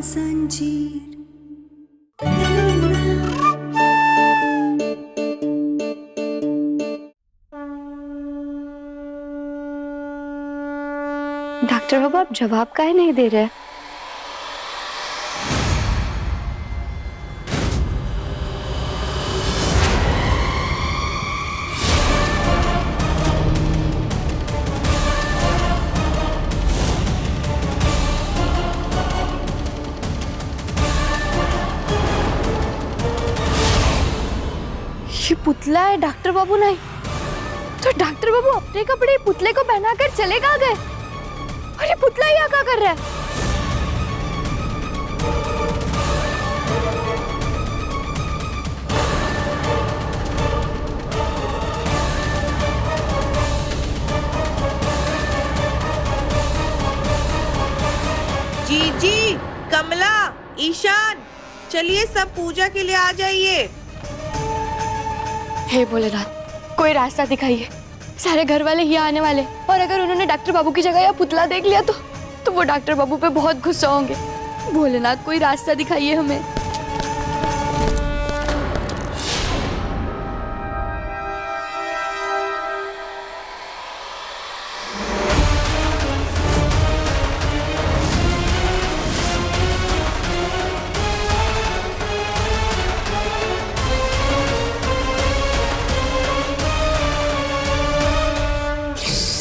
संजीर। Doctor बाबू आप जवाब काहे नहीं दे रहे? ये पुतला है, डॉक्टर बाबू नहीं। तो डॉक्टर बाबू अपने कपड़े पुतले को पहनाकर चले कहाँ गए? अरे पुतला यहाँ क्या कर रहा है? जीजी, कमला, ईशान, चलिए सब पूजा के लिए आ जाइए। हे भोलेनाथ, कोई रास्ता दिखाइए। सारे घर वाले ही आने वाले, और अगर उन्होंने डॉक्टर बाबू की जगह या पुतला देख लिया तो वो डॉक्टर बाबू पे बहुत गुस्सा होंगे। भोलेनाथ कोई रास्ता दिखाइए हमें।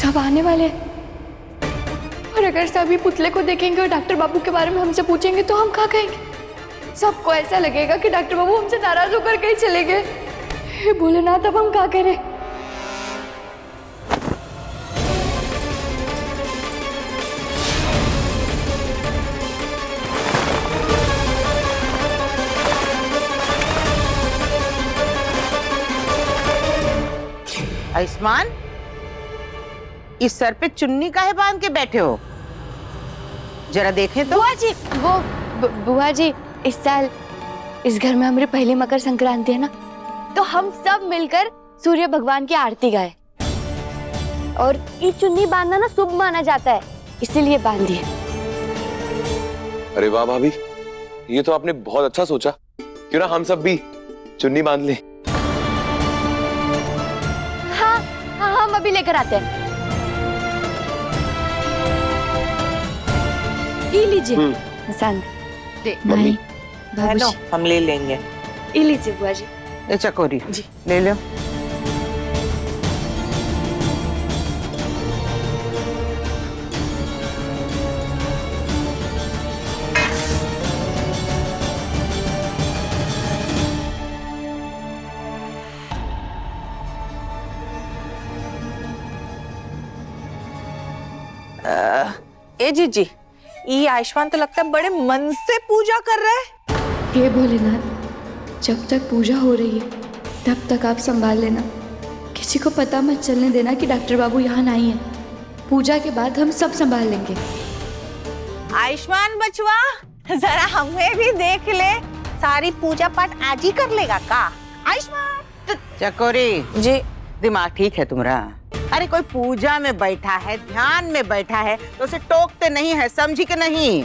सब आने वाले, और अगर सभी पुतले को देखेंगे और डॉक्टर बाबू के बारे में हमसे पूछेंगे तो हम क्या कहेंगे? सबको ऐसा लगेगा कि डॉक्टर बाबू हमसे नाराज होकर कहीं चले गए। हे भोलेनाथ, अब हम क्या करें? आयुष्मान, इस सर पे चुन्नी काहे बांध के बैठे हो? जरा देखें तो। बुआ जी, बुआ जी, इस साल इस घर में हमारी पहली मकर संक्रांति है ना, तो हम सब मिलकर सूर्य भगवान की आरती गाए। और ये चुन्नी बांधना ना शुभ माना जाता है, इसीलिए बांधिए। अरे वाह भाभी, ये तो आपने बहुत अच्छा सोचा। क्यों ना हम सब भी चुन्नी बांध लें? हाँ हाँ, हम अभी लेकर आते हैं। ये लीजिए संग दे मम्मी। लो, हम ले लेंगे। ये लीजिए बुआ जी। ये चकोरी जी ले लो। ए जीजी, ये आयुष्मान तो लगता है बड़े मन से पूजा कर रहा है। हे भोलेनाथ, जब तक पूजा हो रही है तब तक आप संभाल लेना। किसी को पता मत चलने देना कि डॉक्टर बाबू यहाँ नहीं है। पूजा के बाद हम सब संभाल लेंगे। आयुष्मान बचवा, जरा हमें भी देख ले। सारी पूजा पाठ आज ही कर लेगा का? आयुष्मान चकोरी जी, दिमाग ठीक है तुम्हारा? अरे कोई पूजा में बैठा है, ध्यान में बैठा है तो उसे टोकते नहीं है, समझी कि नहीं?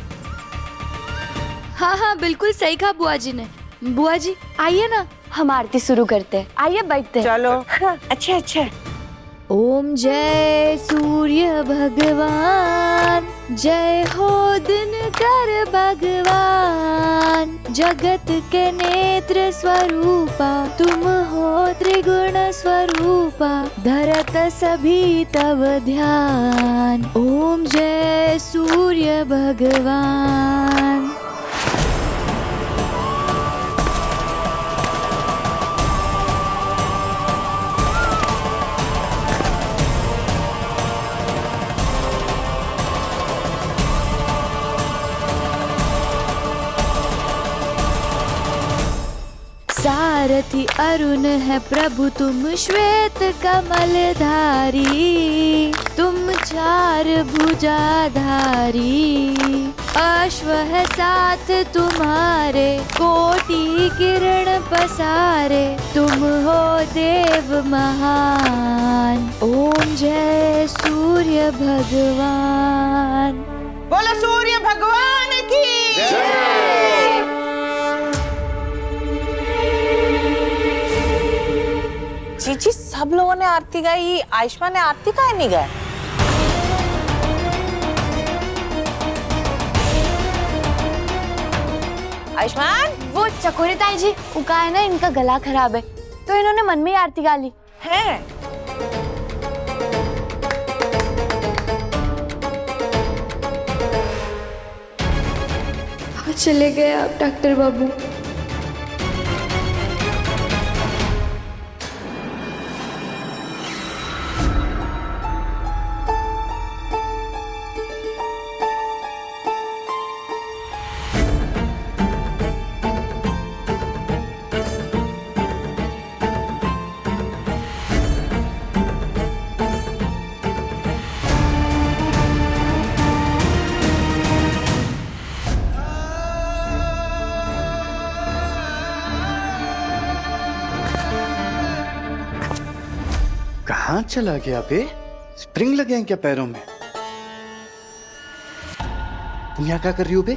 हाँ हाँ, बिल्कुल सही कहा बुआ जी ने। बुआ जी आइए ना, हम आरती शुरू करते हैं। आइए बैठते हैं। चलो। अच्छा अच्छा। ओम जय सूर्य भगवान, जय हो दिनकर भगवान, जगत के नेत्र स्वरूपा, तुम हो त्रिगुण स्वरूपा, धरत सभी तव ध्यान। ओम जय सूर्य भगवान। सारथी अरुण है प्रभु तुम श्वेत कमलधारी, तुम चार भुजाधारी, अश्व है साथ तुम्हारे, कोटि किरण पसारे, तुम हो देव महान। ओम जय सूर्य भगवान। बोलो सूर्य भगवान की जय। सब लोगों ने आरती गाई, आयुष्मान ने आरती काहे नहीं गाया? आयुष्मान वो चकोरे ताई जी, उनका है ना, इनका गला खराब है तो इन्होंने मन में ही आरती गा ली है। चले गए आप डॉक्टर बाबू। कहाँ चला गया बे? स्प्रिंग लगे हैं क्या पैरों में? तुम यहाँ क्या कर रही हो बे?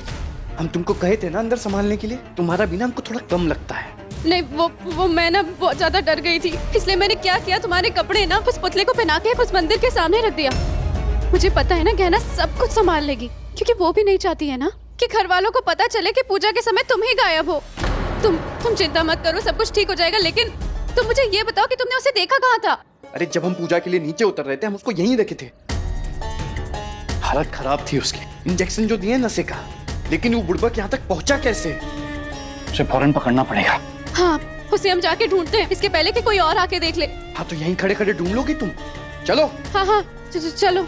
हम तुमको कहे थे ना अंदर संभालने के लिए, तुम्हारा भी ना हमको थोड़ा कम लगता है। नहीं, वो मैं ना बहुत ज्यादा डर गई थी, इसलिए मैंने क्या किया, तुम्हारे कपड़े ना उस पुतले को पहना के उस मंदिर के सामने रख दिया। मुझे पता है ना गहना सब कुछ संभाल लेगी, क्योंकि वो भी नहीं चाहती है ना कि घर वालों को पता चले कि पूजा के समय तुम ही गायब हो। तुम चिंता मत करो, सब कुछ ठीक हो जाएगा। लेकिन तुम मुझे ये बताओ कि तुमने उसे देखा कहाँ था? अरे जब हम पूजा के लिए नीचे उतर रहे थे, हम उसको यहीं देखे थे। हालत खराब थी उसकी, इंजेक्शन जो दिए नशे का, लेकिन वो बुड़बक यहाँ तक पहुंचा कैसे? उसे फौरन पकड़ना पड़ेगा। हाँ, उसे हम जाके ढूंढते हैं, इसके पहले कि कोई और आके देख ले। हाँ तो यहीं खड़े खड़े ढूंढ लोगी तुम? चलो। हाँ, चलो।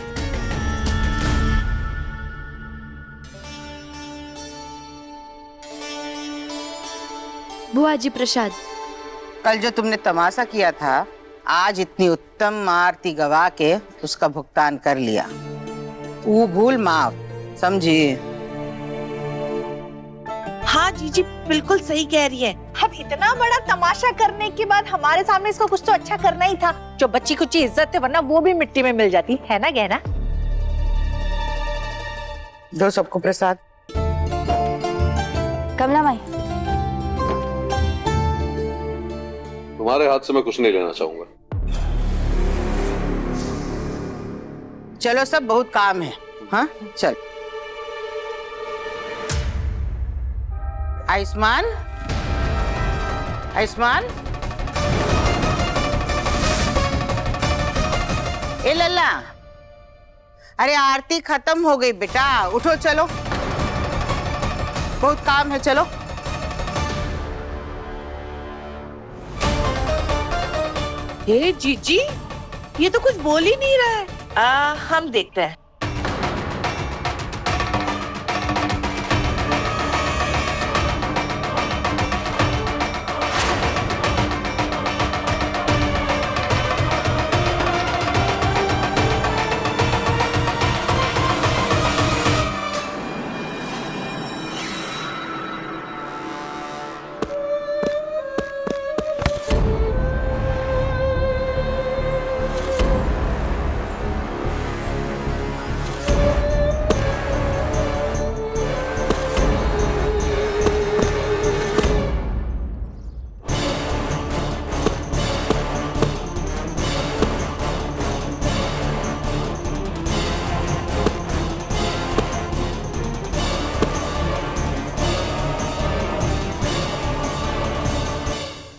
बुआ जी प्रसाद। कल जो तुमने तमाशा किया था, आज इतनी उत्तम आरती गवा के उसका भुगतान कर लिया। वो भूल माफ, समझी? हाँ जीजी बिल्कुल सही कह रही है। अब इतना बड़ा तमाशा करने के बाद हमारे सामने इसको कुछ तो अच्छा करना ही था। जो बच्ची कुछ इज्जत है, वरना वो भी मिट्टी में मिल जाती है ना गहना। दो सबको प्रसाद। कमला माई, तुम्हारे हाथ से मैं कुछ नहीं लेना चाहूंगा। चलो सब, बहुत काम है। हाँ चल। आयुष्मान, आयुष्मान, ए लल्ला, अरे आरती खत्म हो गई बेटा, उठो चलो, बहुत काम है, चलो। ये जीजी, ये तो कुछ बोल ही नहीं रहा है। हम देखते हैं।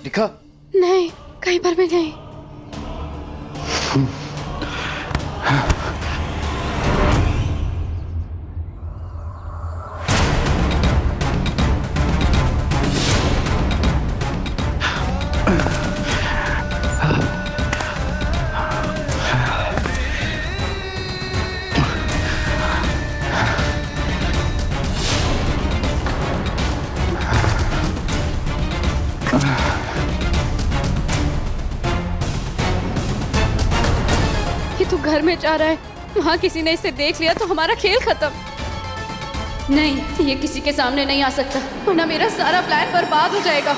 दिखा? नहीं, कहीं पर भी नहीं। तू घर में जा रहा है, वहाँ किसी ने इसे देख लिया तो हमारा खेल खत्म। नहीं, ये किसी के सामने नहीं आ सकता, वरना मेरा सारा प्लान बर्बाद हो जाएगा।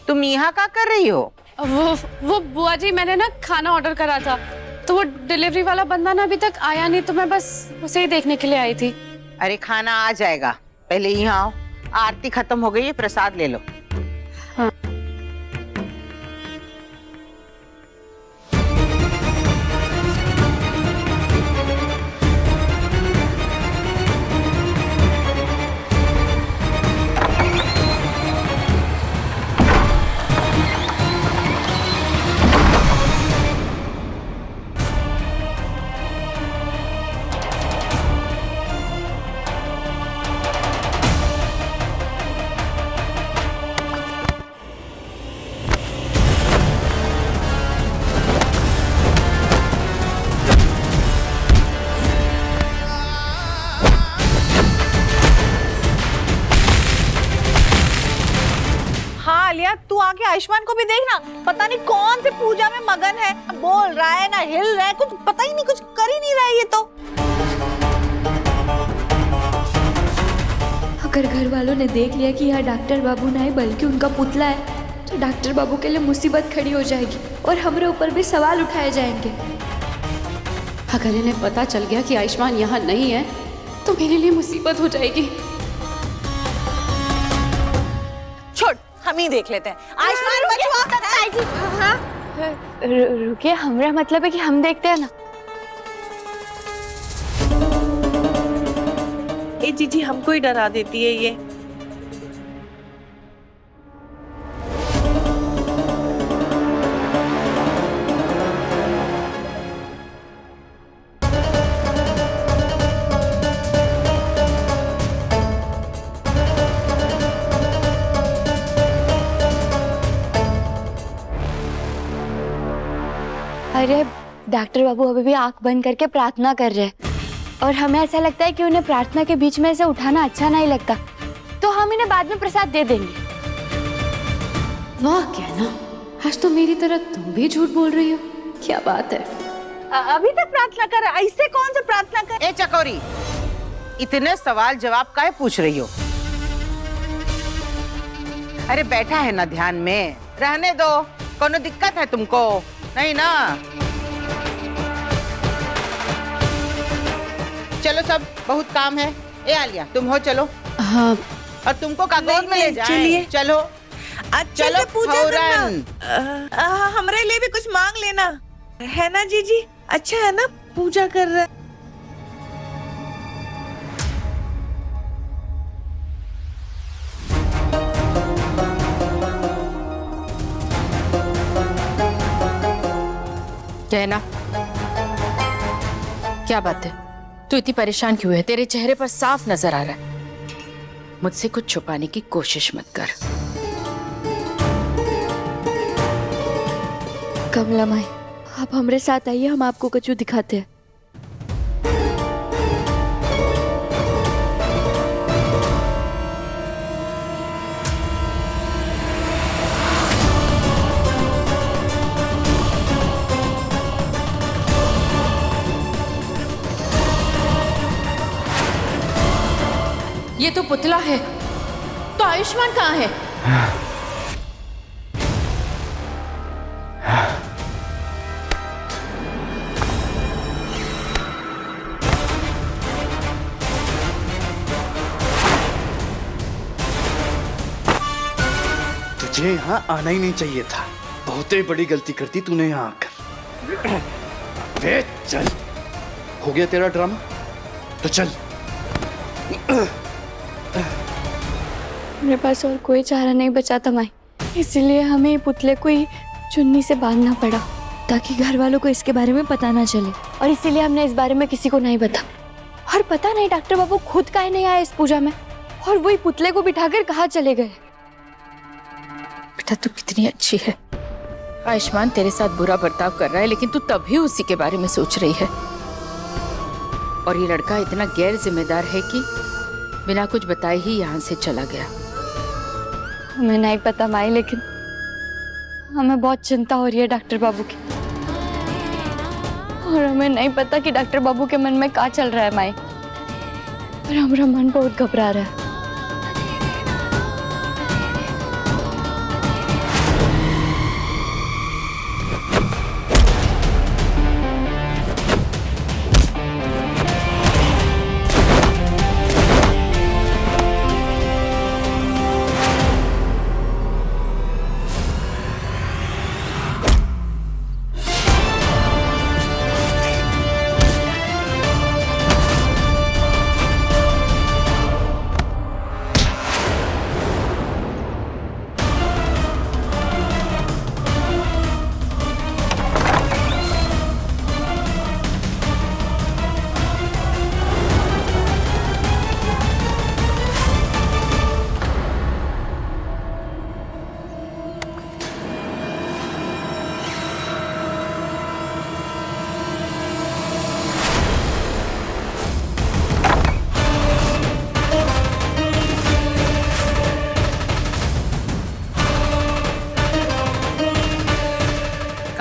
तुम यहाँ क्या कर रही हो? वो बुआ जी, मैंने ना खाना ऑर्डर करा था, तो वो डिलीवरी वाला बंदा ना अभी तक आया नहीं, तो मैं बस उसे ही देखने के लिए आई थी। अरे खाना आ जाएगा, पहले यहाँ आओ। आरती खत्म हो गई है, प्रसाद ले लो। तू आके आयुष्मान को भी देखना, पता नहीं कौन से पूजा में मगन है, बोल रहा है ना हिल रहा है, कुछ पता ही नहीं, कुछ कर ही नहीं रहा है ये तो। अगर घर वालों ने देख लिया कि यह डॉक्टर बाबू नहीं बल्कि उनका पुतला है, तो डॉक्टर बाबू के लिए मुसीबत खड़ी हो जाएगी और हमारे ऊपर भी सवाल उठाए जाएंगे। अगर इन्हें पता चल गया कि आयुष्मान यहाँ नहीं है, तो मेरे लिए मुसीबत हो जाएगी। छोड़, हम ही देख लेते हैं। आयुष्मान बचवा। रुकिए, हमारा मतलब है कि हम देखते हैं ना। ए जीजी हमको ही डरा देती है ये। अरे डॉक्टर बाबू अभी भी आंख बंद करके प्रार्थना कर रहे हैं और हमें ऐसा लगता है कि उन्हें प्रार्थना के बीच में से उठाना अच्छा नहीं लगता, तो हम इन्हें बाद में प्रसाद दे देंगे। वाह कहना, आज तो मेरी तरह तुम भी झूठ बोल रही हो। क्या बात है। अभी तक प्रार्थना कर रहा है, ऐसे कौन से प्रार्थना कर। ए चकोरी, इतने सवाल जवाब काहे पूछ रही हो? अरे बैठा है ना ध्यान में, रहने दो। कोनो दिक्कत है तुमको? नहीं ना? चलो सब, बहुत काम है। ए आलिया, तुम हो चलो। हाँ। और तुमको का गोद में ले जाएं। चलो चलो पूजा करना। हमारे लिए भी कुछ मांग लेना, है ना जीजी? अच्छा है ना, पूजा कर रहा है। कहना, क्या बात है? तू इतनी परेशान क्यों है? तेरे चेहरे पर साफ नजर आ रहा है। मुझसे कुछ छुपाने की कोशिश मत कर। कमला माई, आप हमारे साथ आइए, हम आपको कछु दिखाते हैं। ये तो पुतला है, तो आयुष्मान कहाँ है? तुझे यहाँ आना ही नहीं चाहिए था, बहुत ही बड़ी गलती करती तूने यहाँ आकर। वे चल, हो गया तेरा ड्रामा, तो चल। मेरे पास और कोई चारा नहीं बचा था माई, इसलिए हमें पुतले को ही चुन्नी से बांधना पड़ा ताकि घर वालों को इसके बारे में पता ना चले, और इसीलिए हमने इस बारे में किसी को नहीं बताया। और पता नहीं डॉक्टर बाबू खुद काहे नहीं आए इस पूजा में, और वही पुतले को बिठाकर कहाँ चले गए। बेटा तू कितनी अच्छी है। आयुष्मान तेरे साथ बुरा बर्ताव कर रहा है, लेकिन तू तब भी उसी के बारे में सोच रही है। और ये लड़का इतना गैर जिम्मेदार है कि बिना कुछ बताए ही यहाँ से चला गया। हमें नहीं पता माई, लेकिन हमें बहुत चिंता हो रही है डॉक्टर बाबू की, और हमें नहीं पता कि डॉक्टर बाबू के मन में क्या चल रहा है माई, और हमारा मन बहुत घबरा रहा है।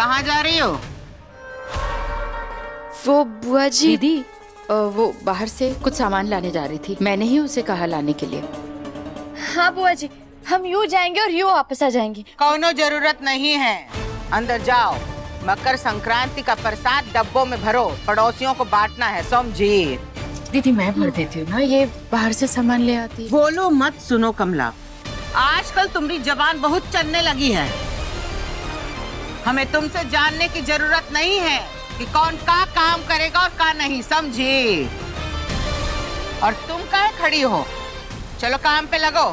कहाँ जा रही हो? वो बुआ जी दीदी वो बाहर से कुछ सामान लाने जा रही थी, मैंने ही उसे कहा लाने के लिए। हाँ बुआ जी, हम यूं जाएंगे और यूं वापस आ जाएंगे। कौनो जरूरत नहीं है, अंदर जाओ। मकर संक्रांति का प्रसाद डब्बों में भरो, पड़ोसियों को बांटना है, समझी? दीदी मैं भर देती हूँ ना, ये बाहर से सामान ले आती। बोलो मत। सुनो कमला, आजकल तुम्हारी जबान बहुत चलने लगी है। हमें तुमसे जानने की जरूरत नहीं है कि कौन का काम करेगा और का नहीं, समझी? और तुम काहे खड़ी हो? चलो काम पे लगो।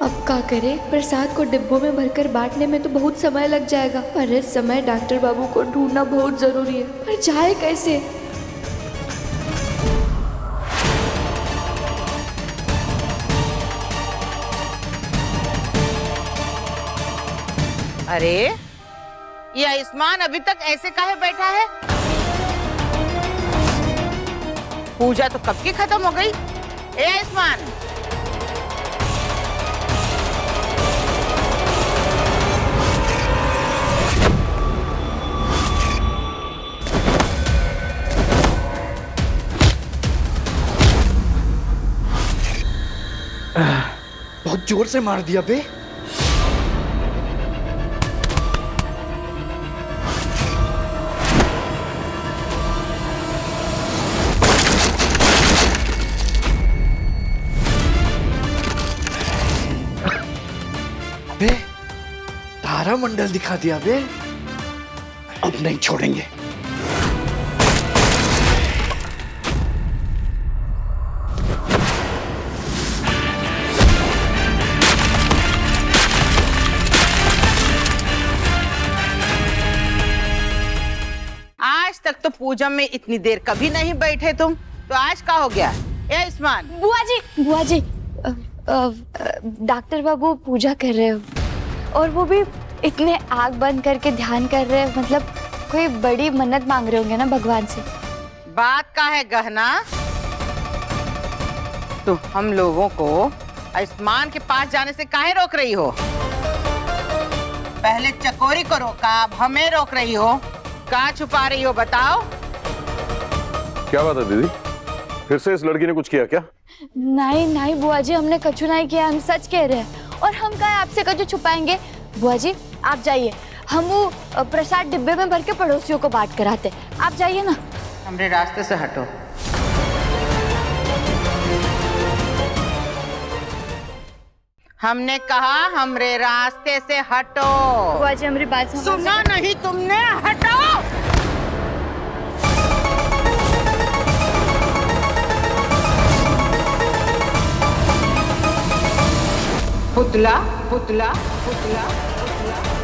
अब क्या करे, प्रसाद को डिब्बों में भरकर बांटने में तो बहुत समय लग जाएगा, पर इस समय डॉक्टर बाबू को ढूंढना बहुत जरूरी है, पर जाए कैसे? अरे ये आयुष्मान अभी तक ऐसे काहे बैठा है? पूजा तो कब की खत्म हो गई। ए आयुष्मान, बहुत जोर से मार दिया बे। बे तारा मंडल दिखा दिया बे, अब नहीं छोड़ेंगे। आज तक तो पूजा में इतनी देर कभी नहीं बैठे तुम, तो आज क्या हो गया? ए आयुष्मान, बुआ जी डॉक्टर बाबू पूजा कर रहे हो, और वो भी इतने आग बंद करके ध्यान कर रहे हैं, मतलब कोई बड़ी मन्नत मांग रहे होंगे ना भगवान से। बात का है गहना, तो हम लोगों को आयुष्मान के पास जाने से काहे रोक रही हो? पहले चकोरी को रोका, अब हमें रोक रही हो। कहाँ छुपा रही हो, बताओ? क्या बात है दीदी, फिर से इस लड़की ने कुछ किया क्या? नहीं नहीं बुआ जी, हमने कछु नहीं किया, हम सच कह रहे हैं, और हम क्या आपसे कछु छुपाएंगे। बुआ जी आप जाइए, हम वो प्रसाद डिब्बे में भर के पड़ोसियों को बांट कर आते, आप जाइए ना। हमरे रास्ते से हटो। हमने कहा हमरे रास्ते से हटो। बुआ जी हमारी बात सुना नहीं तुमने? हटो। पुतला पुतला पुतला पुतला।